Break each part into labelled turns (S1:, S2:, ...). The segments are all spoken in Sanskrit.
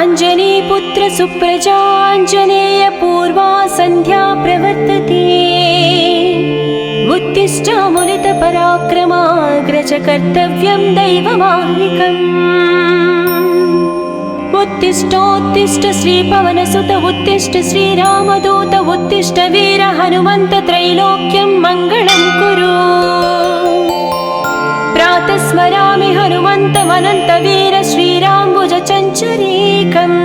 S1: अञ्जनीपुत्र सुप्रजाञ्जनेय पूर्वा सन्ध्या प्रवर्तते। उत्तिष्ठामुनितपराक्रमाग्रज कर्तव्यं दैवमाह्निकम्। उत्तिष्ठोत्तिष्ठ श्रीपवनसुत उत्तिष्ठ श्रीरामदूत उत्तिष्ठ वीर हनुमन्त त्रैलोक्यं मङ्गलं कुरु। प्रातः स्मरामि हनुमन्तमनन्तवीर श्रीराम्बुजचञ्चरीकम्।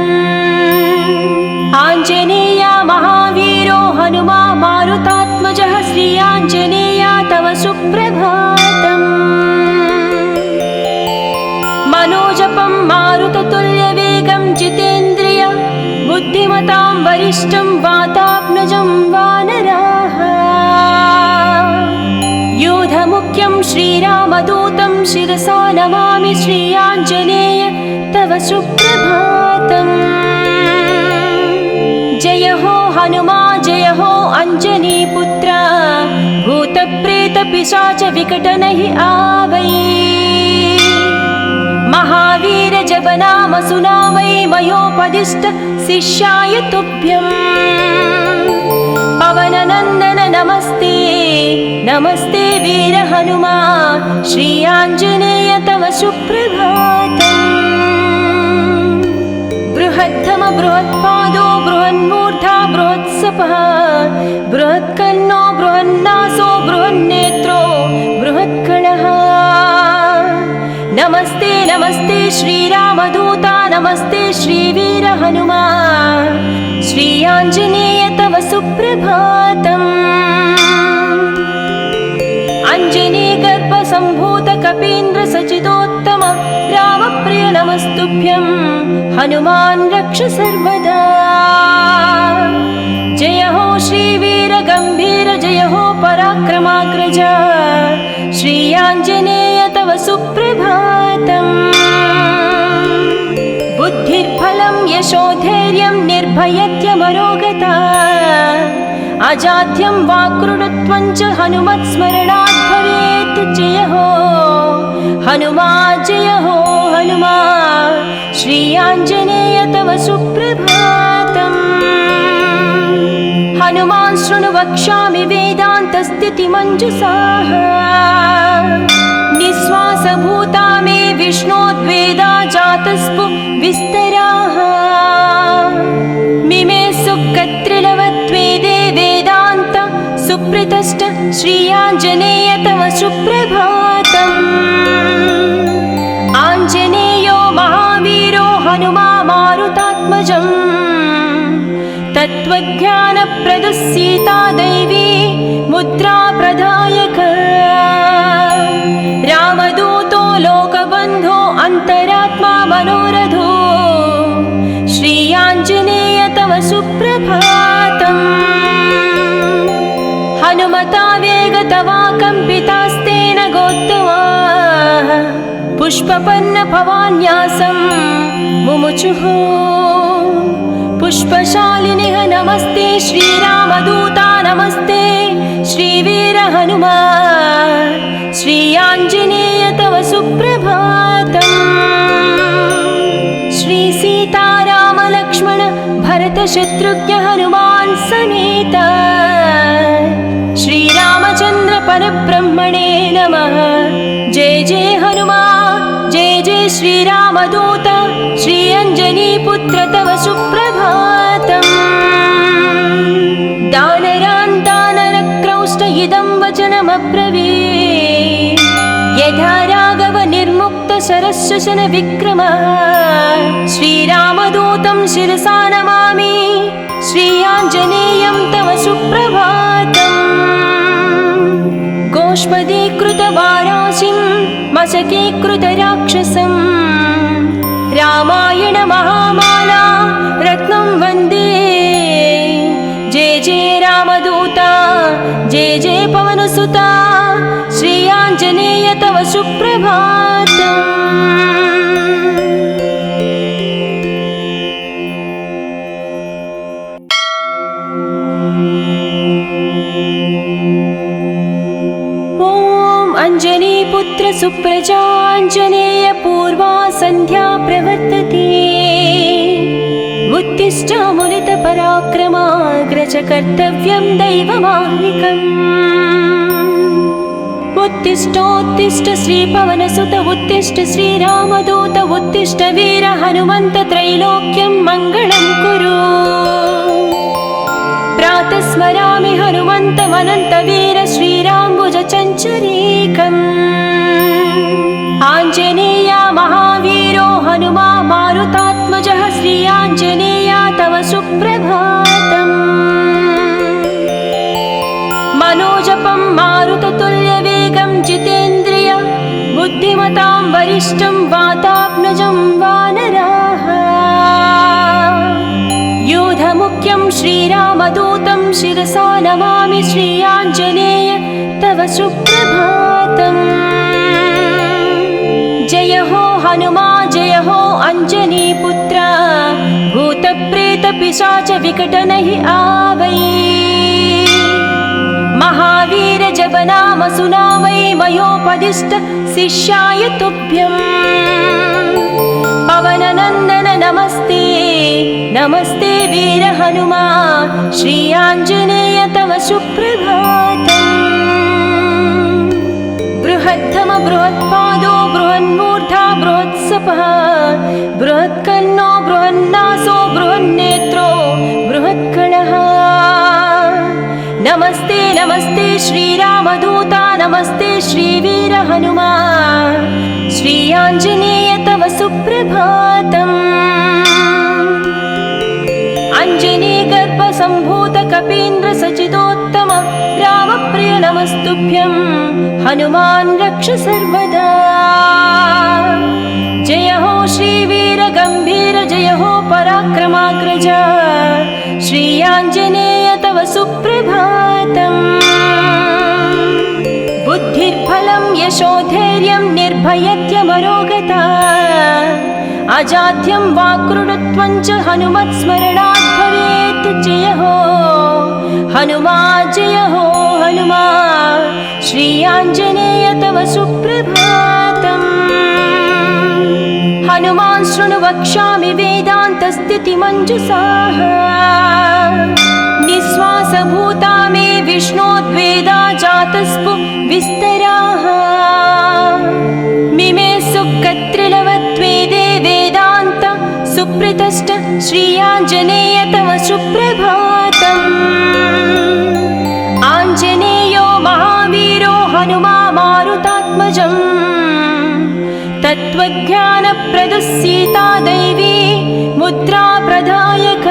S1: आञ्जनेया महावीरो हनुमा मारुतात्मजः श्री आञ्जनेया तव सुप्रभातम्। मनोजपं मारुततुल्यवेगं जितेन्द्रिय बुद्धिमतां वरिष्ठं वातात्मजं वानराः। योधमुख्यं श्रीरामदूतं शिरसा नमामि श्री आञ्जनेय तव सुप्रभातम्। जय हो हनुमा जय हो अञ्जनीपुत्र भूतप्रेतपिशाच विकटनहि आवै। महावीर जपनाम सुनावै मयोपदिष्ट शिष्याय तुभ्यम्। पवननन्दन नमस्ते नमस्ते वीर हनुमा श्री आञ्जनेय तव सुप्रभातम्। बृहद्धम बृहत्पादो बृहन्मूर्धा बृहत्सपः बृहत्कर्णो बृहन्नासो बृहन्नेत्रो बृहत्कणः। नमस्ते नमस्ते श्रीरामदूता नमस्ते श्रीवीर हनुमा श्री आञ्जनेय तव सुप्रभातम्। अञ्जनीगर्भसम्भूत कपीन्द्र सचिदोत्तम रामप्रिय नमस्तुभ्यं हनुमान् रक्ष सर्वदा। जय हो श्रीवीर गम्भीर जय हो पराक्रमाग्रज श्री आञ्जनेय तव सुप्रभातम्। बुद्धिर्बलं यशोधैर्यं निर्भयत्यमरोगता अजाड्यं वाक्कृतत्वं च हनुमत्स्मरणात् भवेत्। जय हो हनुमा जय हो हनुमा श्री आञ्जनेय तव सुप्रभातम्। हनुमान् शृणु वक्ष्यामि वेदान्तस्थितिमञ्जुषाः। निःश्वासभूता मे विष्णोद्वेदा जातस्पु विस्तराः। मिमे सुकत्रिलवत्वेदे वेदान्त सुप्रतिष्ठ श्री आञ्जनेय तव सुप्रभातम्। आञ्जनेयो महावीरो हनुमा मारुतात्मजम्। तत्त्वज्ञानप्रदः सीता दैवी मुद्रा प्रदायक। रामदूतो लोकबन्धो अन्तरात्मा मनोरथो श्री आञ्जनेय तव सुप्रभातम्। हनुमता वेगतवा कम्पितास्तेन गोत्तमाः पुष्पपन्न भवान्यासं मुमुचुः। पुष्पशालिनिः नमस्ते श्रीरामदूता नमस्ते श्रीवीर हनुमा श्री आञ्जनेय तव सुप्रभातम्। श्री सीताराम लक्ष्मण भरत शत्रुघ्न हनुमान् समेत श्रीरामचन्द्र परब्रह्मणे नमः। जय जय हनुमा जय जय श्रीरामदूत श्री अञ्जनीपुत्र तव सुप्रभातम्। दानरान् दानरक्रौष्ट इदं वचनमब्रवीत्। यथा राघव निर्मुक्त शरशशन विक्रमः श्रीरामदूतं शिरसा नमामि श्री आञ्जनेयं तव सुप्रभातम्। गोष्पदीकृतवाराशिं मशकीकृतराक्षसं रामायण महामाला रत्नं वन्दे। जय जय रामदूता जय जय पवनसुता श्री आञ्जनेय तव सुप्रभातम्। अञ्जनीपुत्र सुप्रजाञ्जनेय पूर्वा सन्ध्या प्रवर्तते। कर्तव्यं दैवमाह्निकम् उत्तिष्ठोत्तिष्ठ श्रीपवनसुत उत्तिष्ठ श्रीरामदूत उत्तिष्ठ वीर हनुमन्त त्रैलोक्यं मङ्गलं कुरु प्रातः स्मरामि हनुमन्तमनन्तवीर श्रीराम्बुजचञ्चरीकम् आञ्जनेय महावीरो हनुमा मारुतात्मजः श्री आञ्जनेय तव सुप्रभातम् मनोजपं मारुततुल्यवेगं जितेन्द्रिय बुद्धिमतां वरिष्ठं वातात्मजं वानराः योधमुख्यं श्रीरामदूतं शिरसा नमामि श्री आञ्जनेय तव सुप्रभातम् जय हो हनुमा जय हो अंजनीपुत्र भूतप्रेतपिशाच विकटनहि आवै महावीर जप नाम सुनामै मयोपदिष्ट शिष्याय तुभ्यम् पवननन्दन नमस्ते नमस्ते वीर हनुमा श्री आञ्जनेय तव सुप्रभातम् बृहद्धम बृहत्पादो बृहन्मूर्धा बृहत्सपः बृहत्कर्णो बृहन्नासो बृहन्नेत्रो बृहत्कणः नमस्ते नमस्ते श्रीरामदूता नमस्ते श्रीवीर हनुमा श्री आञ्जनेय तव सुप्रभातम् अञ्जनीगर्भसम्भूत कपीन्द्र सचिदोत्तम रामप्रिय नमस्तुभ्यं हनुमान् रक्ष सर्वदा जय हो श्रीवीर गम्भीर जय हो पराक्रमाग्रज श्री आञ्जनेय तव सुप्रभातम् बुद्धिर्बलं यशोधैर्यं निर्भयत्यमरोगता अजाड्यं वाक्कृतत्वं च हनुमत्स्मरणात् भवेत् जय हो हनुमा जय हो हनुमा श्री आञ्जनेय तव सुप्रभातम् हनुमान् शृणु वक्ष्यामि वेदान्तस्थितिमञ्जुषाः निःश्वासभूता मे विष्णोद्वेदा जातस्पु विस्तराः मिमे सुकत्रिलवत्वेदे वेदान्त सुप्रतिष्ठ श्री आञ्जनेय तव सुप्रभातम् आञ्जनेयो महावीरो हनुमा मारुतात्मजम् तत्त्वज्ञानप्रदः सीता दैवी मुद्रा प्रदायक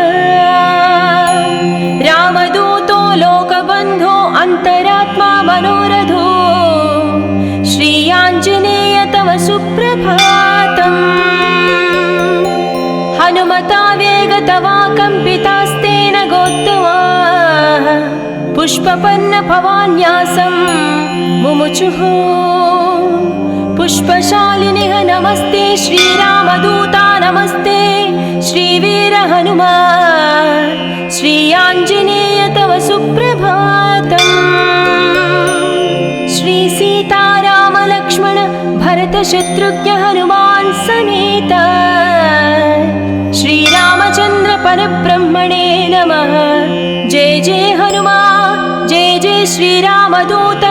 S1: रामदूतो लोकबन्धो अन्तरात्मा मनोरथो श्री आञ्जनेय तव सुप्रभातम् हनुमता वेगतवा कम्पितास्तेन गोत्तमा पुष्पपन्न भवान्यासं मुमुचुः पुष्पशालिनिः नमस्ते श्रीरामदूता नमस्ते श्रीवीर हनुमा श्री आञ्जनेय तव सुप्रभातम् श्री सीताराम लक्ष्मण भरत शत्रुघ्न हनुमान् समेत श्रीरामचन्द्र परब्रह्मणे नमः जय जय हनुमा जय जय श्रीरामदूत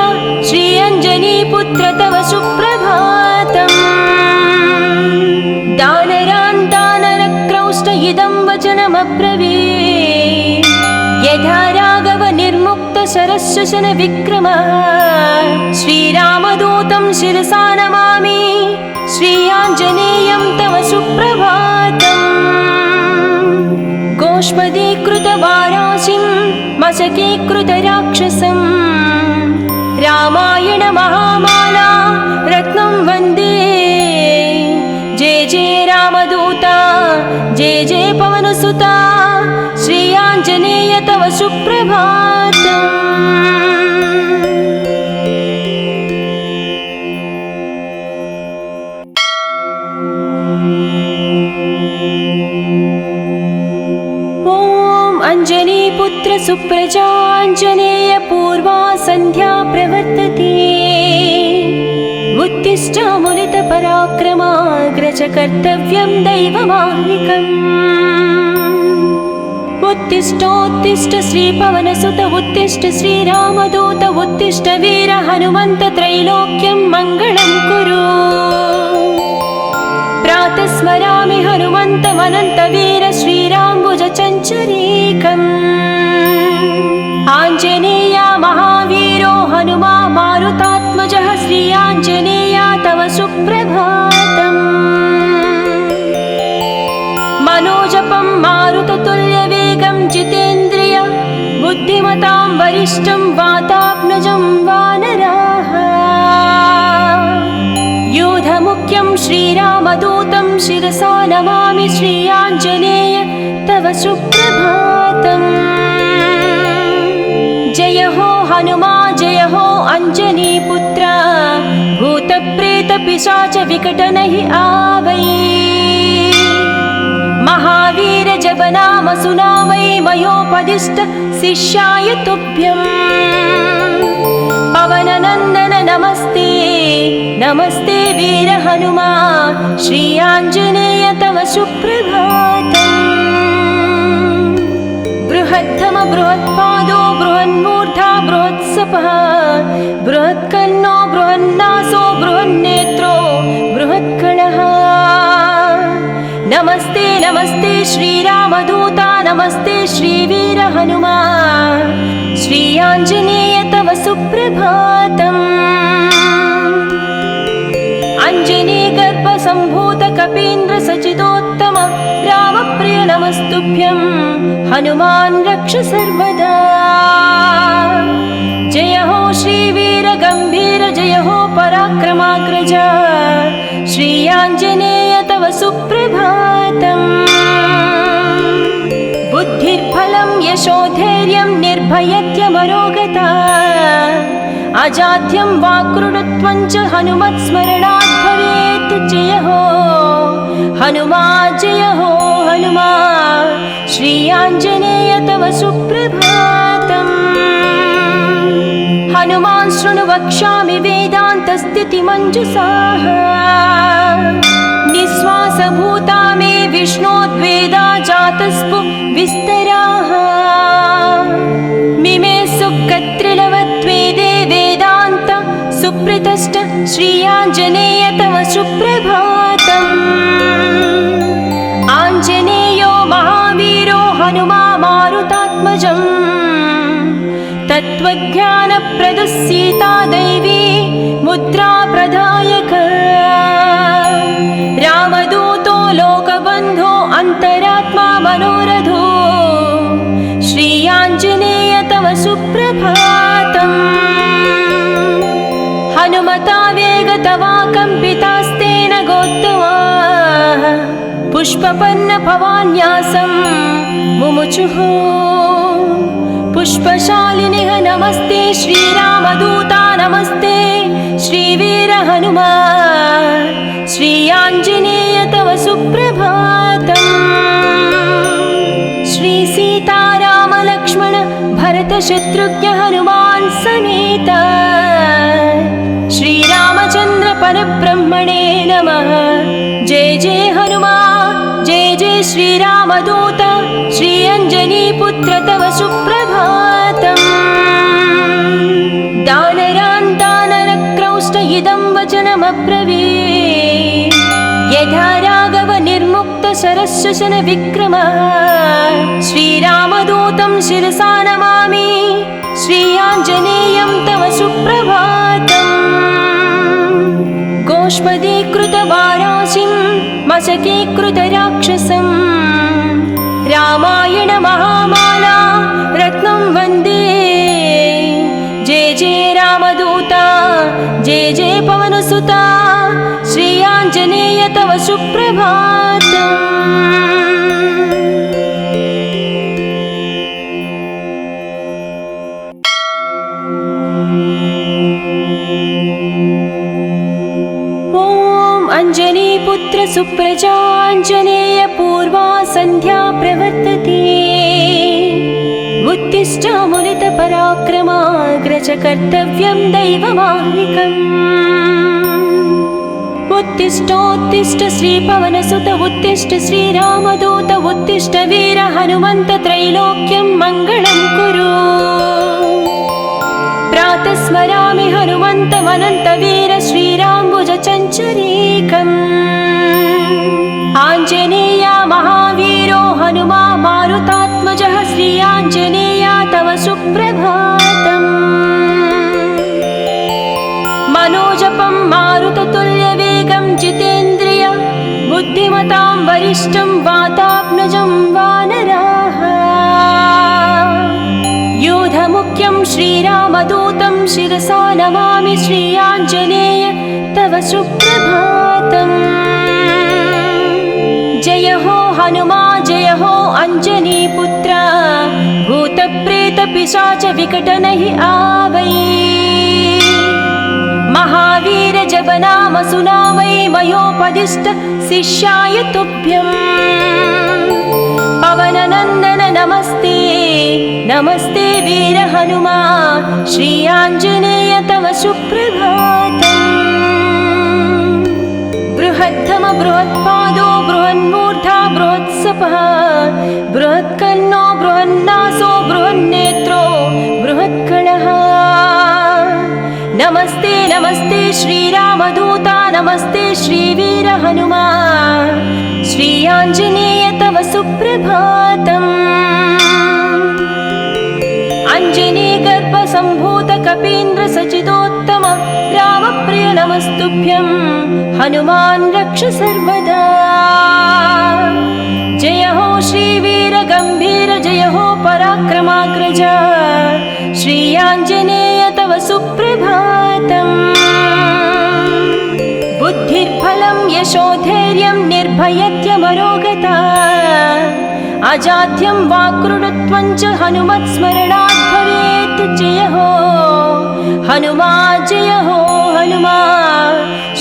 S1: श्री अञ्जनीपुत्र तव सुप्रभातम् दानरान् दानरक्रौष्ट इदं वचनमब्रवीत् यथा राघव निर्मुक्त शरशशन विक्रमः श्रीरामदूतं शिरसा नमामि श्री आञ्जनेयं तव सुप्रभातम् गोष्पदीकृतवाराशिं मशकीकृतराक्षसं रामायण महामाला रत्नं वन्दे जय जय रामदूता जय जय पवनसुता श्री आञ्जनेय तव सुप्रभातम् अंजनीपुत्र सुप्रजाञ्जनेय पूर्वा सन्ध्या प्रवर्तते उत्तिष्ठ मुनित पराक्रमाग्रज कर्तव्यं दैवमाह्निकम् उत्तिष्ठोत्तिष्ठ श्रीपवनसुत उत्तिष्ठ श्रीरामदूत उत्तिष्ठ वीर हनुमन्त त्रैलोक्यं मङ्गलं कुरु। प्रातः स्मरामि हनुमन्तमनन्तवीर श्रीराम्बुजचञ्चरीकम्। आञ्जनेया महावीरो हनुमा मारुतात्मजः श्री आञ्जनेया तव सुप्रभातम्। मनोजपं मारुततुल्यवेगं जितेन्द्रिय बुद्धिमतां वरिष्ठं वातात्मजं वानराः। योधमुख्यं श्रीरामदूतं शिरसा नमामि श्री आञ्जनेय तव सुप्रभातम्। जय हो हनुमा जय हो अञ्जनीपुत्र भूतप्रेतपिशाच विकटनहि आवै। महावीर जप नाम सुनावै मयोपदिष्ट शिष्याय तुभ्यम्। पवननन्दन नमस्ते नमस्ते वीर हनुमा श्री आञ्जनेय तव सुप्रभातम्। बृहद्धम बृहत्पादो बृहन्मूर्धा बृहत्सपः बृहत्कर्णो बृहन्नासो बृहन्नेत्रो बृहत्कणः। नमस्ते नमस्ते श्रीरामदूता नमस्ते श्रीवीर हनुमा श्री आञ्जनेय तव सुप्रभातम्। अञ्जनीगर्भसम्भूत कपीन्द्र सचिदोत्तम रामप्रिय नमस्तुभ्यं हनुमान् रक्ष सर्वदा। जय हो श्रीवीर गम्भीर जय हो पराक्रमाग्रज श्री आञ्जनेय तव सुप्रभातम्। बुद्धिर्बलं यशोधैर्यं निर्भयत्यमरोगता अजाड्यं वाक्कृतत्वं च हनुमत्स्मरणात् भवेत्। जय हो हनुमा जय हो हनुमा श्री आञ्जनेय तव सुप्रभातम्। हनुमान् शृणु वक्ष्यामि वेदान्तस्थितिमञ्जुषाः निःश्वासभूता मे विष्णोद्वेदा जातस्पु विस्तराः। मिमे सुकत्रिलवत्वेदे वेदान्त सुप्रतिष्ठ श्री आञ्जनेय तव सुप्रभातम्। आञ्जनेयो महावीरो हनुमा मारुतात्मजम् तत्त्वज्ञानप्रदः सीता दैवी मुद्रा प्रदायक। रामदूतो लोकबन्धो अन्तरात्मा मनोरथो श्री आञ्जनेय तव सुप्रभातम्। हनुमता वेगतवा कम्पितास्तेन गोत्तमा पुष्पपन्न भवान्यासं मुमुचुः। पुष्पशालिनिः नमस्ते श्रीरामदूता नमस्ते श्रीवीर हनुमा श्री आञ्जनेय तव सुप्रभातम्। श्री सीताराम लक्ष्मण भरत शत्रुघ्न हनुमान् समेत श्रीरामचन्द्र परब्रह्मणे नमः। जय जय हनुमा जय जय श्रीरामदूत श्री अञ्जनीपुत्र तव सुप्रभातम्। दानरान् दानरक्रौष्ट इदं वचनमब्रवीत् यथा राघव निर्मुक्त शरशशन विक्रमः। श्रीरामदूतं शिरसा नमामि श्री आञ्जनेयं तव सुप्रभातम्। गोष्पदीकृतवाराशिं मशकीकृतराक्षसं रामायण महामाला रत्नं वन्दे। जय जय रामदूता जय जय पवनसुता श्री आञ्जनेय तव सुप्रभातम्। अञ्जनीपुत्र सुप्रजाञ्जनेय पूर्वा सन्ध्या प्रवर्तते। उत्तिष्ठामुलितपराक्रमाग्रज कर्तव्यं दैवमाह्निकम्। उत्तिष्ठोत्तिष्ठ श्रीपवनसुत उत्तिष्ठ श्रीरामदूत उत्तिष्ठ वीर हनुमन्त त्रैलोक्यं मङ्गलं कुरु। प्रातः स्मरामि हनुमन्तमनन्तवीर श्रीराम्बुजचञ्चरीकम्। आञ्जनेय महावीरो हनुमा मारुतात्मजः श्रीयाञ्जनेय तव सुप्रभातम्। मनोजपं मारुततुल्यवेगं जितेन्द्रिय बुद्धिमतां वरिष्ठं वातात्मजं वानराः। योधमुख्यं श्रीरामदूतं शिरसा नमामि श्रीयाञ्जनेय तव सुप्रभातम्। जय हो हनुमा जय हो अञ्जनीपुत्र भूतप्रेतपिशाच विकटनहि आवै। महावीर जप नाम सुनावै मयोपदिष्ट शिष्याय तुभ्यं। पवननन्दन नमस्ते नमस्ते वीर हनुमा श्रीयाञ्जनेय तव सुप्रभातम्। बृहत्तम बृहत्पादो बृहन्मूर्धा बृहत्सपः बृहत्कर्णो बृहन्नासो बृहन्नेत्रो बृहत्कणः। नमस्ते नमस्ते श्रीरामदूता नमस्ते श्रीवीर हनुमा श्रीयाञ्जनेय तव सुप्रभातम्। अञ्जनीगर्भसम्भूत कपीन्द्र सचिदोत्तम रामप्रिय नमस्तुभ्यं हनुमान् रक्ष सर्वदा। जय हो श्रीवीर गम्भीर जय हो पराक्रमाग्रज श्रीयाञ्जनेय तव सुप्रभातम्। बुद्धिर्बलं यशोधैर्यं निर्भयत्यमरोगता अजाड्यं वाक्कृतत्वं च हनुमत्स्मरणात् भवेत्। जय हो हनुमा जय हो हनुमा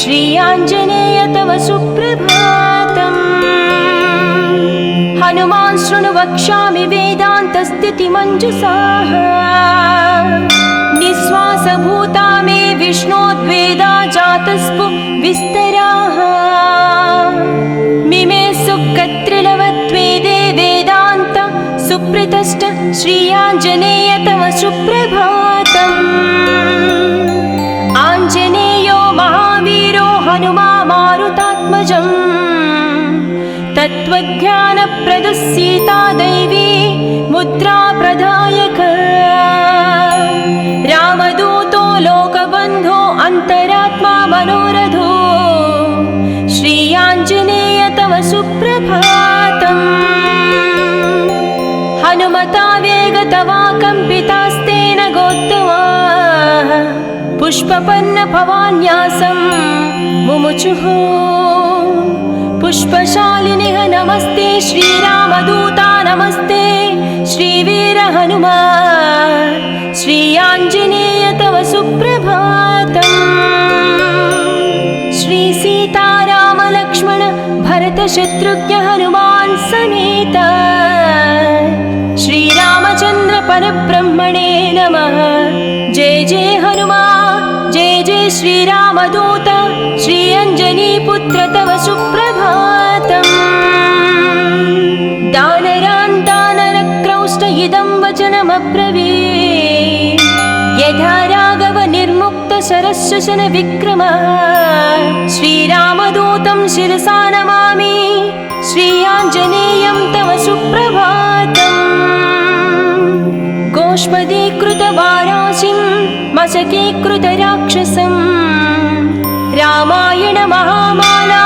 S1: श्रीयाञ्जनेय तव सुप्रभातम्। हनुमान् शृणु वक्ष्यामि वेदान्तस्थितिमञ्जुषाः। निःश्वासभूता मे विष्णोद्वेदा जातस्पु विस्तराः। मिमे सुकत्रिलवत्वेदे वेदान्त सुप्रतिष्ठ श्रीयाञ्जनेय तव सुप्रभातम्। आञ्जनेयो महावीरो हनुमा मारुतात्मजम्। तत्त्वज्ञानप्रदः सीता दैवी मुद्रा प्रदायक। रामदूतो लोकबन्धो अन्तरात्मा मनोरथो श्रीयाञ्जनेय तव सुप्रभातम्। हनुमता वेगतवा कम्पितास्तेन गोत्तमाः पुष्पपन्न भवान्यासं मुमुचुः। पुष्पशालिनिः नमस्ते श्रीरामदूता नमस्ते श्रीवीर हनुमा श्रीयाञ्जनेय तव सुप्रभातम्। श्री सीताराम लक्ष्मण भरत शत्रुघ्न हनुमान् समेत श्रीरामचन्द्र परब्रह्मणे नमः। जय जय हनुमा जय जय श्रीरामदूत श्रीअञ्जनीपुत्र तव सुप्रभातम्। दानरान् दानरक्रौष्ट इदं वचनमब्रवीत्। यथा राघव निर्मुक्त शरशशन विक्रमः श्रीरामदूतं शिरसा नमामि श्रीयाञ्जनेयं तव सुप्रभातम्। गोष्पदीकृतवाराशिं मशकीकृतराक्षसं रामायण महामाला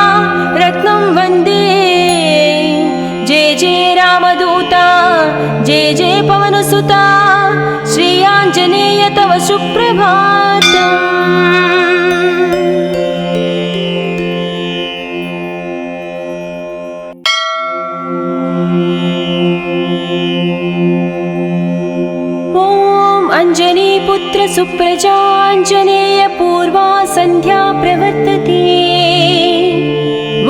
S1: रत्नं वन्दे। जय जय रामदूता जय जय पवनसुता श्रीयाञ्जनेय तव सुप्रभातम्। अञ्जनीपुत्र सुप्रजाञ्जनेय पूर्वा सन्ध्या प्रवर्तते।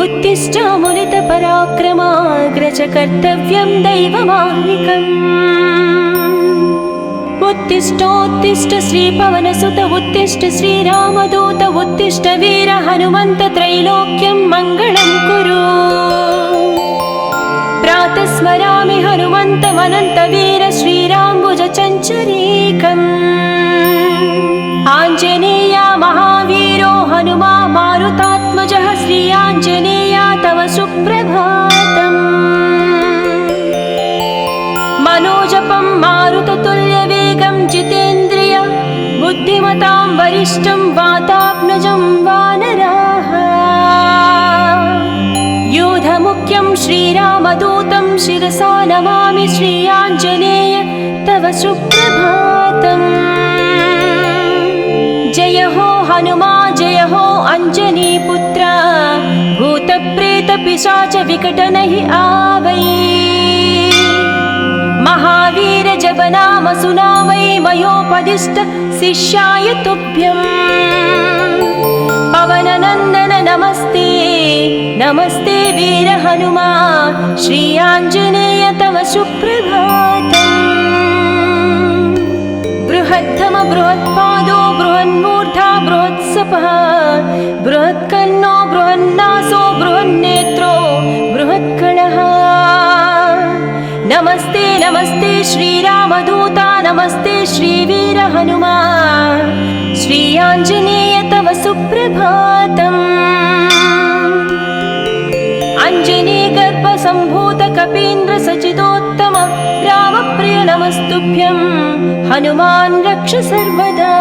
S1: उत्तिष्ठामुलितपराक्रमाग्रज कर्तव्यं दैवमाह्निकम्। उत्तिष्ठोत्तिष्ठ श्रीपवनसुत उत्तिष्ठ श्रीरामदूत उत्तिष्ठ वीर हनुमन्त त्रैलोक्यं मङ्गलं कुरु। प्रातः स्मरामि हनुमन्तमनन्तवीर श्रीराम्बुजचञ्चरीकम्। आञ्जनेया महावीरो हनुमा मारुतात्मजः श्री आञ्जनेया तव सुप्रभातम्। मनोजपं मारुततुल्यवेगं जितेन्द्रिय बुद्धिमतां वरिष्ठं वातात्मजं वानराः। योधमुख्यं श्रीरामदूतं शिरसा नमामि श्री आञ्जनेय तव सुप्रभातम्। जय हो हनुमा जय हो अञ्जनीपुत्र भूतप्रेतपिशाच विकटनहि आवै। महावीर जप नाम सुनावै मयोपदिष्ट शिष्याय तुभ्यम्। पवननन्दन नमस्ते नमस्ते वीर हनुमा श्री आञ्जनेय तव सुप्रभातम्। बृहत्तम बृहत्पादो बृहन्मूर्धा बृहत्सपः बृहत्कर्णो बृहन्नासो बृहन्नेत्रो बृहत्कणः। नमस्ते नमस्ते श्रीरामदूता नमस्ते श्रीवीर हनुमा श्री आञ्जनेय तव सुप्रभातम्। अञ्जनीगर्भसम्भूत कपीन्द्र सचिदोत्तम रामप्रिय नमस्तुभ्यं हनुमान् रक्ष सर्वदा।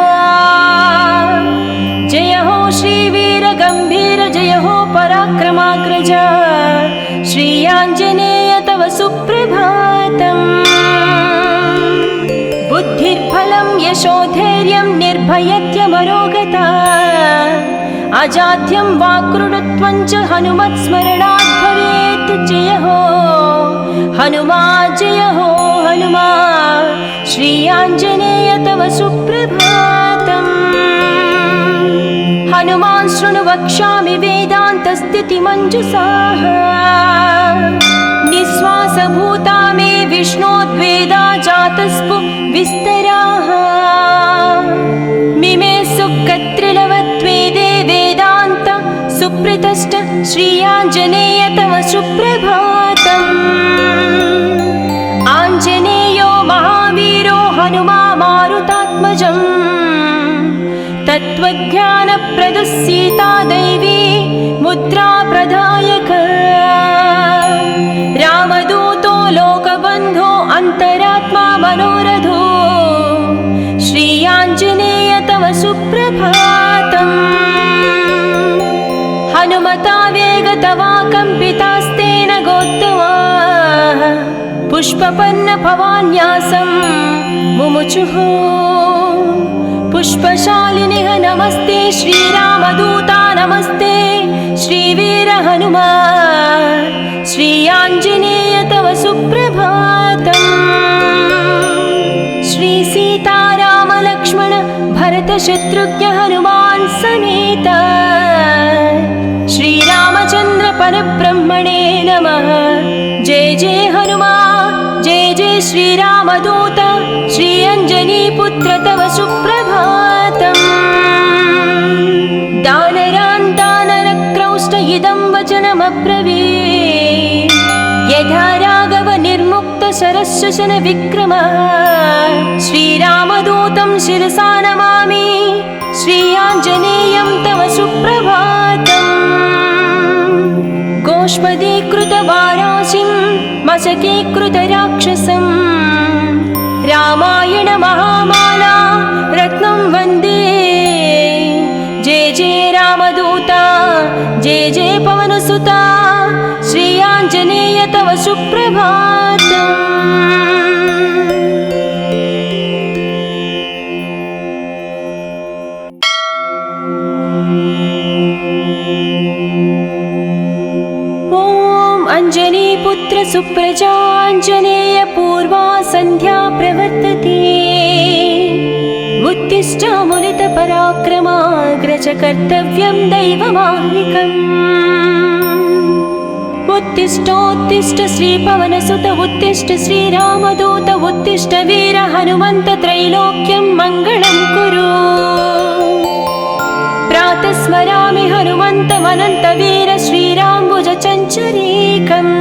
S1: जय हो श्रीवीर गम्भीर जय हो पराक्रमाग्रज श्री आञ्जनेय तव सुप्रभातम्। बुद्धिर्बलं यशोधैर्यं निर्भयत्यमरोगता अजाड्यं वाक्कृतत्वं च हनुमत्स्मरणात् भवेत्। जय हो हनुमा जय हो हनुमा श्री आञ्जनेय तव सुप्रभातम्। हनुमान् शृणु वक्ष्यामि वेदान्तस्थितिमञ्जुषाः। निःश्वासभूता मे विष्णोद्वेदा जातस्पु विस्तराः। मिमे सुकत्रिलवत्वेदे वेदान्त सुप्रतिष्ठ श्री आञ्जनेय तव सुप्रभातम्। आञ्जनेयो महावीरो हनुमा मारुतात्मजम्। तत्त्वज्ञानप्रदः सीता दैवी मुद्रा प्रदायक। रामदूतो लोकबन्धो अन्तरात्मा मनोरथो श्री आञ्जनेय तव सुप्रभातम्। हनुमता वेगतवा कम्पितास्तेन गोत्तमाः पुष्पपन्न भवान्यासं मुमुचुः। पुष्पशालिनिः नमस्ते श्रीरामदूता नमस्ते श्रीवीर हनुमा श्री आञ्जनेय तव सुप्रभातम्। श्री सीताराम लक्ष्मण भरत शत्रुघ्न हनुमान् समेत श्रीरामचन्द्र परब्रह्मणे नमः। जय जय हनुमा जय जय श्रीरामदूत श्री अञ्जनीपुत्र तव सुप्रभातम्। दानरान् दानरक्रौष्ट इदं वचनमब्रवीत्। यथा राघव निर्मुक्त शरशशन विक्रम श्रीरामदूतं शिरसा नमामि श्री आञ्जनेयं तव सुप्रभातम्। गोष्पदीकृतवाराशिं मशकीकृतराक्षसं रामायण महामाला रत्नं वन्दे। जय जय रामदूता जय जय पवनसुता श्री आञ्जनेय तव सुप्रभातम्। अञ्जनीपुत्र सुप्रजाञ्जनेय पूर्वा सन्ध्या प्रवर्तते। उत्तिष्ठामुनितपराक्रमाग्रज कर्तव्यं दैवमाह्निकम्। उत्तिष्ठोत्तिष्ठ श्रीपवनसुत उत्तिष्ठ श्रीरामदूत उत्तिष्ठ वीर हनुमन्त त्रैलोक्यं मङ्गलं कुरु। प्रातः स्मरामि हनुमन्तमनन्तवीर श्रीराम्बुजचञ्चरीकम्।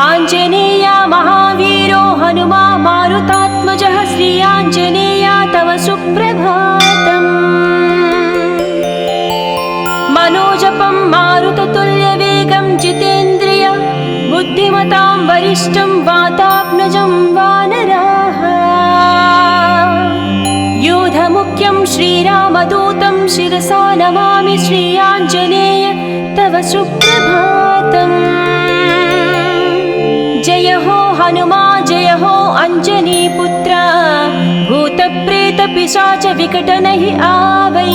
S1: आञ्जनेया महावीरो हनुमा मारुतात्मजः श्री आञ्जनेया तव सुप्रभातम्। मनोजपं मारुततुल्यवेगं जितेन्द्रिय बुद्धिमतां वरिष्ठं वातात्मजं वानराः। यूधमुख्यं श्रीरामदूतं शिरसा नमामि श्री आञ्जनेय तव सुप्रभातम्। जय हो हनुमा जय हो अञ्जनीपुत्र भूतप्रेतपिशाच विकटनहि आवै।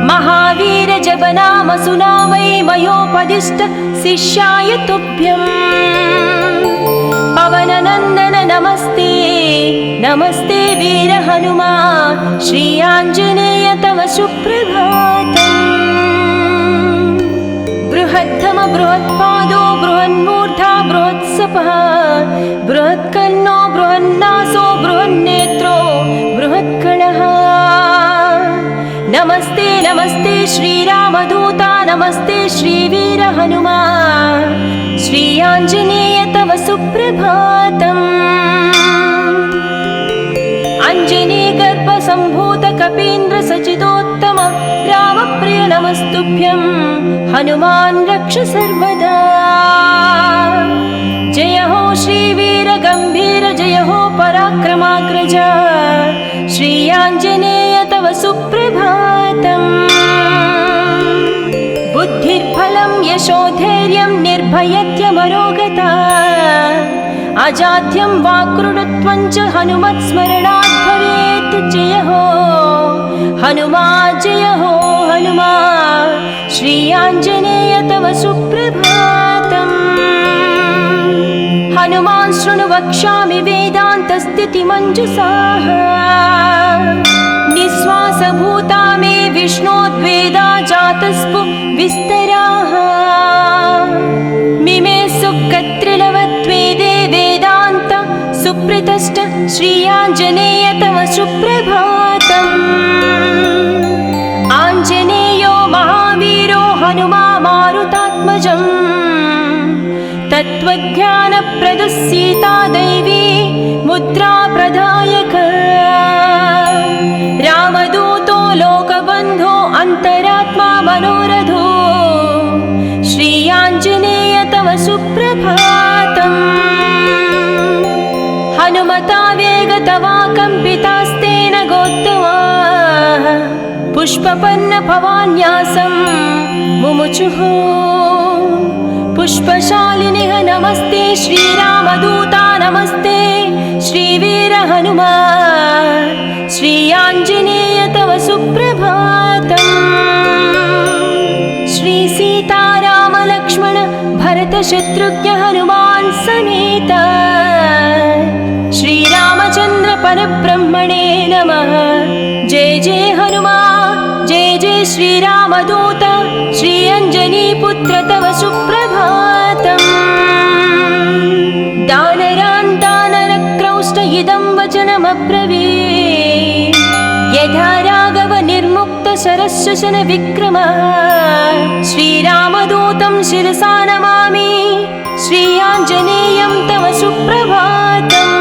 S1: महावीर जपनाम सुनावै मयोपदिष्ट शिष्याय तुभ्यम्। पवननन्दन नमस्ते नमस्ते वीर हनुमा श्री आञ्जनेय तव सुप्रभातम्। बृहद्धम बृहत्पादो बृहन्मूर्धा बृहत्सपः बृहत्कर्णो बृहन्नासो बृहन्नेत्रो बृहत्कणः। नमस्ते नमस्ते श्रीरामदूता नमस्ते श्रीवीर हनुमा श्री आञ्जनेय तव सुप्रभातम्। अञ्जनीगर्भसम्भूत कपीन्द्र सचिदोत्तम रामप्रिय नमस्तुभ्यं हनुमान् रक्ष सर्वदा। जय हो श्रीवीर गम्भीर जय हो पराक्रमाग्रज श्री आञ्जनेय तव सुप्रभातम्। बुद्धिर्बलं यशोधैर्यं निर्भयत्यमरोगता अजाड्यं वाक्कृतत्वं च हनुमत्स्मरणात् भवेत्। जय हो हनुमा जय हो हनुमा श्री आञ्जनेय तव सुप्रभातम्। हनुमान् शृणु वक्ष्यामि वेदान्तस्थितिमञ्जुषाः निःश्वासभूता मे विष्णोद्वेदा जातस्पु विस्तराः। मिमे सुकत्रिलवत्वेदे वेदान्त सुप्रतिष्ठ श्री आञ्जनेय तव सुप्रभातम्। आञ्जनेयो महावीरो हनुमा मारुतात्मजम् तत्त्वज्ञानप्रदः सीता दैवी मुद्रा प्रदायक। रामदूतो लोकबन्धो अन्तरात्मा मनोरथो श्री आञ्जनेय तव सुप्रभातम्। हनुमता वेगतवा कम्पितास्तेन गोत्तमाः पुष्पपन्न भवान्यासं मुमुचुः। पुष्पशालिनिः नमस्ते श्रीरामदूता नमस्ते श्रीवीर हनुमा श्री आञ्जनेय तव सुप्रभातम्। श्री सीताराम लक्ष्मण भरत शत्रुघ्न हनुमान् समेत श्रीरामचन्द्र परब्रह्मणे नमः। जय जय हनुमा जय जय श्रीरामदूत श्री अञ्जनीपुत्र तव सुप्रभातम्। दानरान् दानरक्रौष्ट इदं वचनमब्रवीत् यथा राघव निर्मुक्त शरशशन विक्रमः। श्रीरामदूतं शिरसा नमामि श्री आञ्जनेयं तव सुप्रभातम्।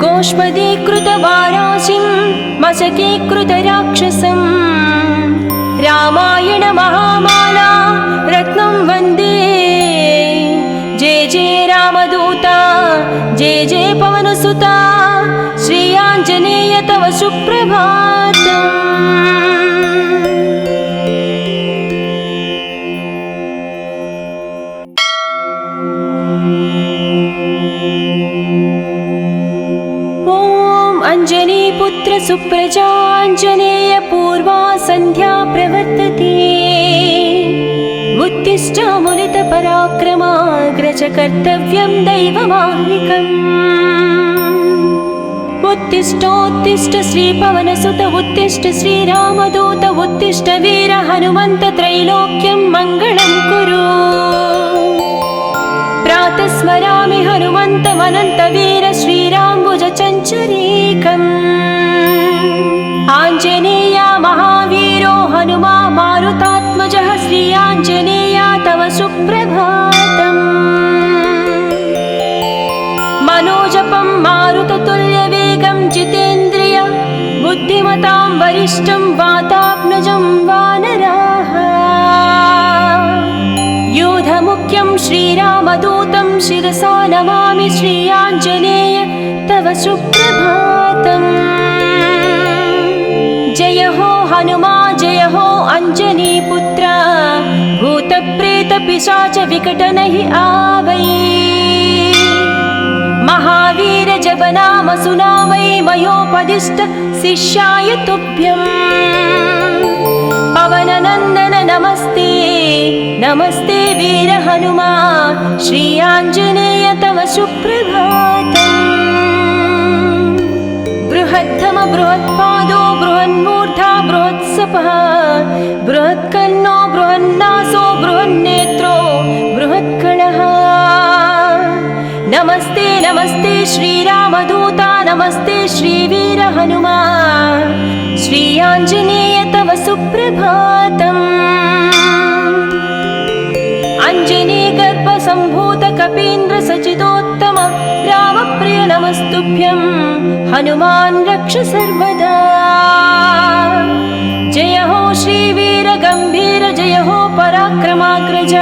S1: गोष्पदीकृतवाराशिं मशकीकृतराक्षसं रामायण महामाला रत्नं वन्दे। जय जय रामदूता जय जय पवनसुता श्री आञ्जनेय तव सुप्रभातम्। अञ्जनीपुत्र सुप्रजाञ्जनेय पूर्वा सन्ध्या प्रवर्तते। उत्तिष्ठामुनितपराक्रमाग्रज कर्तव्यं दैवमाह्निकम्। उत्तिष्ठोत्तिष्ठ श्रीपवनसुत उत्तिष्ठ श्रीरामदूत उत्तिष्ठ वीर हनुमन्त त्रैलोक्यं मङ्गलं कुरु। प्रातः स्मरामि हनुमन्तमनन्तवीर श्रीराम्बुजचञ्चरीकम्। आञ्जनेया महावीरो हनुमा मारुतात्मजः श्री आञ्जनेया तव सुप्रभातम्। मनोजपं मारुततुल्यवेगं जितेन्द्रिय बुद्धिमतां वरिष्ठं वातात्मजं वानराः। योधमुख्यं श्रीरामदूतं शिरसा नमामि श्री आञ्जनेय तव सुप्रभातम्। जय हो हनुमा जय हो अञ्जनीपुत्र भूतप्रेतपिशाच विकटनहि आवै। महावीर जपनाम सुनामै मयोपदिष्ट शिष्याय तुभ्यम्। पवननन्दन नमस्ते नमस्ते वीर हनुमा श्री आञ्जनेय तव सुप्रभातम्। बृहत्तम बृहत्पादो बृहन्मूर्धा बृहत्सपः बृहत्कर्णो बृहन्नासो बृहन्नेत्रो बृहत्कणः। नमस्ते नमस्ते श्रीरामदूता नमस्ते श्रीवीर हनुमा श्री आञ्जनेय तव सुप्रभातम्। अञ्जनीगर्भसम्भूत कपीन्द्र सचिदोत्तम रामप्रिय नमस्तुभ्यं हनुमान् रक्ष सर्वदा। जय हो श्रीवीर गम्भीर जय हो पराक्रमाग्रज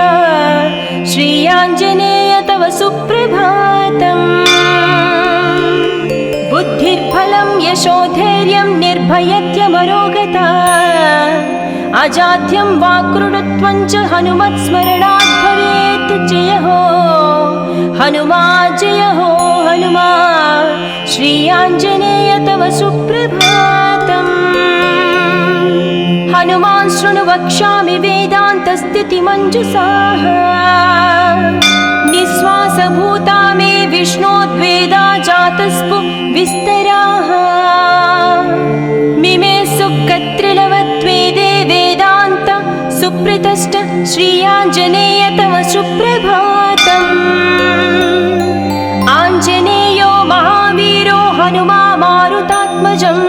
S1: श्री आञ्जनेय तव सुप्रभातम्। बुद्धिर्बलं यशोधैर्यं निर्भयत्यमरोगता अजाड्यं वाक्कृतत्वं च हनुमत्स्मरणात् भवेत्। जय हो हनुमा जय हो हनुमा श्री आञ्जनेय तव सुप्रभातम्। हनुमान् शृणु वक्ष्यामि वेदान्तस्थितिमञ्जुषाः। निःश्वासभूता मे विष्णोद्वेदा जातस्पु विस्तराः। मिमे सुकत्रिलवत्वेदे वेदान्त सुप्रतिष्ठ श्री आञ्जनेय तव सुप्रभातम्। आञ्जनेयो महावीरो हनुमा मारुतात्मजम्।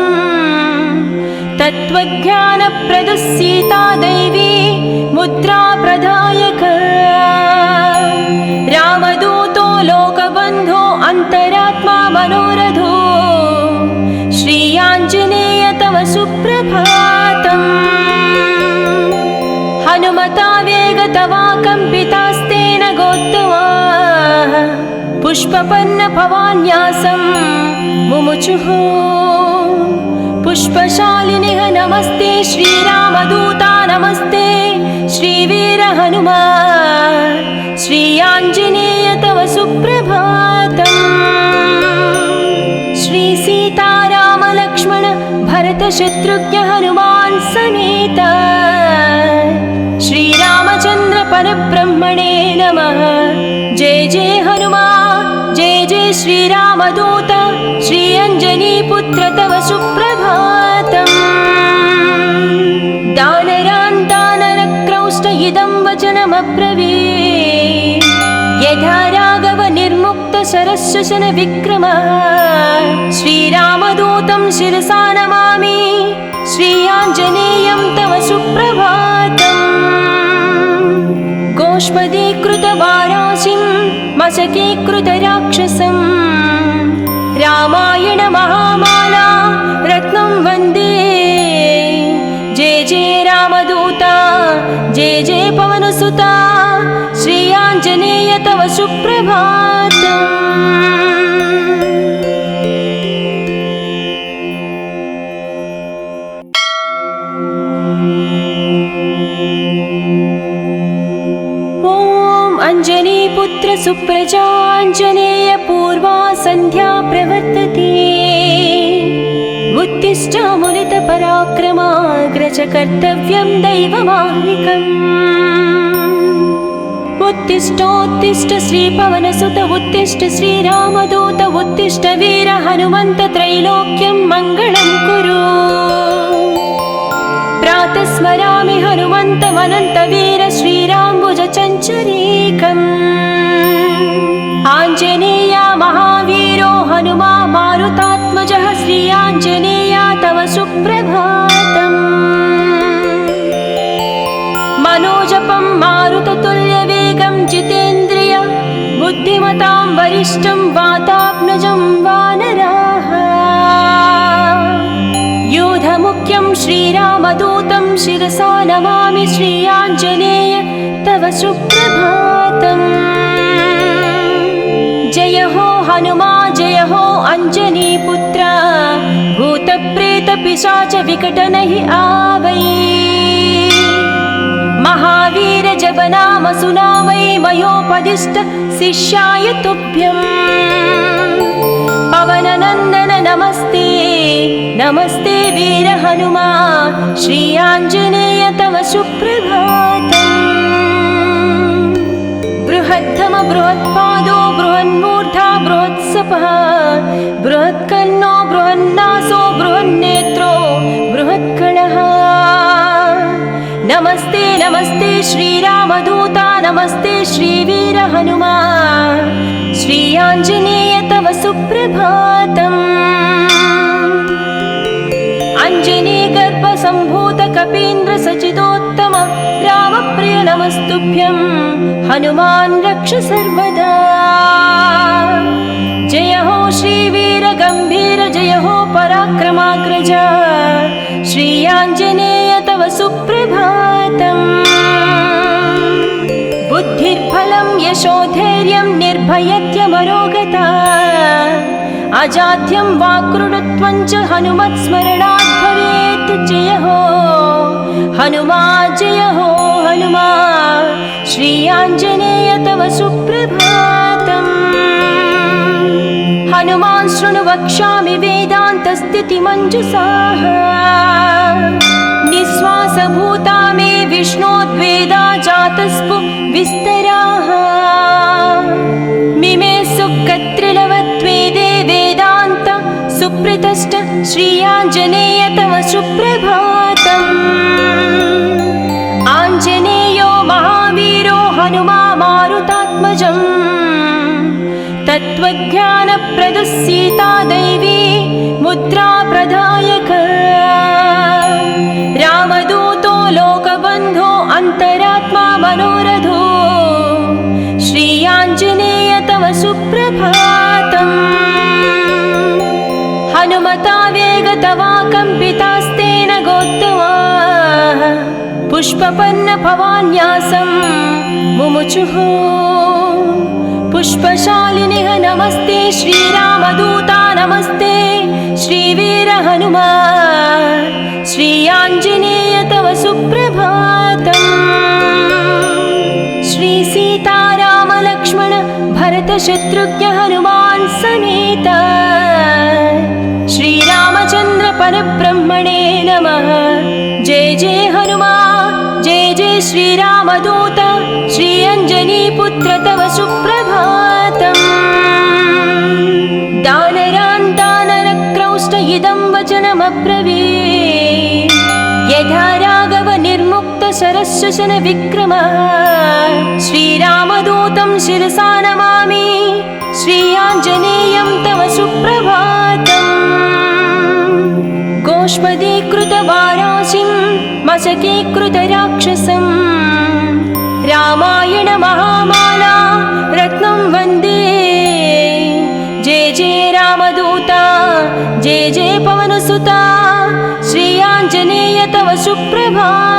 S1: तत्त्वज्ञानप्रदः सीता दैवी मुद्रा प्रदायक। रामदूतो लोकबन्धो अन्तरात्मा मनोरथो श्री आञ्जनेय तव सुप्रभातम्। हनुमता वेगतवा कम्पितास्तेन गोत्तमा पुष्पपन्न भवान्यासं मुमुचुः। पुष्पशालिनिः नमस्ते श्रीरामदूता नमस्ते श्रीवीर हनुमा श्री आञ्जनेय तव सुप्रभातम्। श्री सीताराम लक्ष्मण भरत शत्रुघ्न हनुमान् समेत श्रीरामचन्द्र परब्रह्मणे नमः। जय जय हनुमा जय जय श्रीरामदूत श्री अञ्जनीपुत्र तव सुप्रभातम्। दानरान् दानरक्रौष्ट इदं वचनमब्रवीत्। यथा राघव निर्मुक्त शरश्वसन विक्रम श्रीरामदूतं शिरसा नमामि श्री आञ्जनेयं तव सुप्रभातम्। गोष्पदीकृतवाराशिं मशकीकृतराक्षसं रामायण महामाला रत्नं वन्दे। जय जय रामदूता जय जय पवनसुता श्री आञ्जनेय तव सुप्रभातम्। अञ्जनीपुत्र सुप्रजाञ्जनेय पूर्वा सन्ध्या प्रवर्तते। उत्तिष्ठ मुनितपराक्रमाग्रज कर्तव्यं दैवमाह्निकम्। उत्तिष्ठोत्तिष्ठ श्रीपवनसुत उत्तिष्ठ श्रीरामदूत उत्तिष्ठ वीर हनुमन्त त्रैलोक्यं मङ्गलं कुरु। प्रातः स्मरामि हनुमन्तमनन्तवीर श्रीराम्बुजचञ्चरीकम्। आञ्जनेया महावीरो हनुमा मारुतात्मजः श्री आञ्जनेया तव सुप्रभातम्। मनोजपं मारुततुल्यवेगं जितेन्द्रिय बुद्धिमतां वरिष्ठं वातात्मजं वानराः। योधमुख्यं श्रीरामदूतं शिरसा नमामि श्री आञ्जनेय तव सुप्रभातम्। जय हो हनुमा जय हो अञ्जनीपुत्र भूतप्रेतपिशाच विकटनहि आवै। महावीर जप नाम सुनावै मयोपदिष्ट शिष्याय तुभ्यम्। पवननन्दन नमस्ते नमस्ते वीर हनुमा श्री आञ्जनेय तव सुप्रभातम्। बृहद्धम बृहत्पादो बृहन्मूर्धा बृहत्सपः बृहत्कर्णो बृहन्नासो बृहन्नेत्रो बृहत्कणः। नमस्ते नमस्ते श्रीरामदूता नमस्ते श्रीवीर हनुमा श्री आञ्जनेय तव सुप्रभातम्। अञ्जनीगर्भसम्भूत कपीन्द्र सचिदोत्तम रामप्रिय नमस्तुभ्यं हनुमान् रक्ष सर्वदा। जय हो श्रीवीर गम्भीर जय हो पराक्रमाग्रज श्री आञ्जनेय तव सुप्रभातम्। बुद्धिर्बलं यशोधैर्यं निर्भयत्यमरोगता अजाड्यं वाक्कृतत्वं च हनुमत्स्मरणात् भवेत्। जय हो हनुमा जय हो हनुमा श्री आञ्जनेय तव सुप्रभातम्। हनुमान् शृणु वक्ष्यामि वेदान्तस्थितिमञ्जुषाः निःश्वासभूता मे विष्णोद्वेदा जातस्पु विस्तराः। मिमे सुकत्रिलवत्वेदे वेदान्त सुप्रतिष्ठ श्री आञ्जनेय तव सुप्रभातम्। आञ्जनेयो महावीरो हनुमा मारुतात्मजम् तत्त्वज्ञानप्रदः सीता दैवी मुद्रा प्रदायक। रामदूतो लोकबन्धो अन्तरात्मा मनोरथो श्री आञ्जनेय तव सुप्रभातम्। हनुमता वेगतवा कम्पितास्तेन गोत्तमा पुष्पपन्न भवान्यासं मुमुचुः। पुष्पशालिनिः नमस्ते श्रीरामदूता नमस्ते श्रीवीर हनुमा श्री आञ्जनेय तव सुप्रभातम्। श्री सीताराम लक्ष्मण भरत शत्रुघ्न हनुमान् समेत श्रीरामचन्द्र परब्रह्मणे नमः। जय जय हनुमा जय जय श्रीरामदूत श्री अञ्जनीपुत्र तव सुप्रभातम्। दानरान् दानरक्रौष्ट इदं वचनमब्रवीत् यथा राघव निर्मुक्त शरशशन विक्रमः। श्रीरामदूतं शिरसा नमामि श्री आञ्जनेयं तव सुप्रभातम्। गोष्पदीकृतवाराशिं मशकीकृतराक्षसं रामायण महामाला रत्नं वन्दे। जय जय रामदूता जय जय पवनसुता श्री आञ्जनेय तव सुप्रभातम्।